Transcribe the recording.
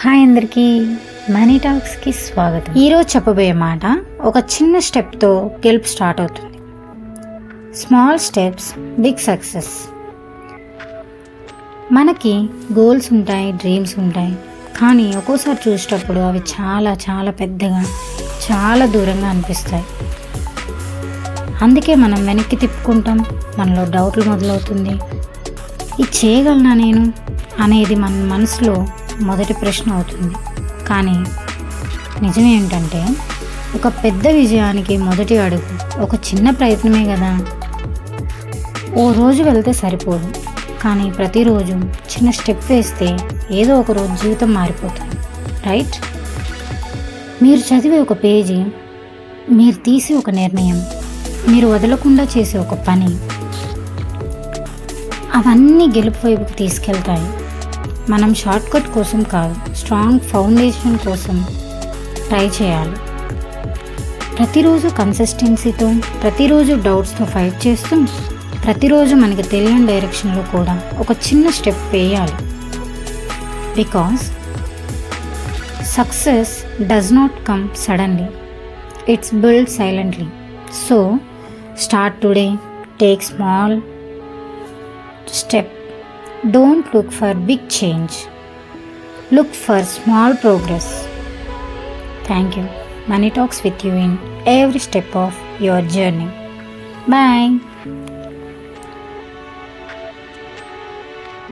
Hi అందరికీ, money టాక్స్కి స్వాగతం. ఈరోజు చెప్పబోయే మాట ఒక చిన్న స్టెప్తో గెలుపు స్టార్ట్ అవుతుంది. Small steps, big success. మనకి గోల్స్ ఉంటాయి, డ్రీమ్స్ ఉంటాయి, కానీ ఒక్కోసారి చూసేటప్పుడు అవి చాలా చాలా పెద్దగా, చాలా దూరంగా అనిపిస్తాయి. అందుకే మనం వెనక్కి తిప్పుకుంటాం, మనలో డౌట్లు మొదలవుతుంది. ఇది చేయగలనా నేను అనేది మన మనసులో మొదటి ప్రశ్న అవుతుంది. కానీ నిజం ఏంటంటే, ఒక పెద్ద విజయానికి మొదటి అడుగు ఒక చిన్న ప్రయత్నమే కదా. ఓ రోజు వెళ్తే సరిపోదు, కానీ ప్రతిరోజు చిన్న స్టెప్ వేస్తే ఏదో ఒక రోజు జీవితం మారిపోతుంది, రైట్? మీరు చదివే ఒక పేజీ, మీరు తీసే ఒక నిర్ణయం, మీరు వదలకుండా చేసే ఒక పని, అవన్నీ గెలుపు వైపుకి తీసుకెళ్తాయి. మనం షార్ట్కట్ కోసం కాదు, స్ట్రాంగ్ ఫౌండేషన్ కోసం ట్రై చేయాలి. ప్రతిరోజు కన్సిస్టెన్సీతో, ప్రతిరోజు డౌట్స్తో ఫైట్ చేస్తూ, ప్రతిరోజు మనకి తెలియని డైరెక్షన్లో కూడా ఒక చిన్న స్టెప్ వేయాలి. Because success does not come suddenly, it's build silently. So start today, take small step. Don't look for big change. Look for small progress. Thank you. Money talks with you in every step of your journey. Bye.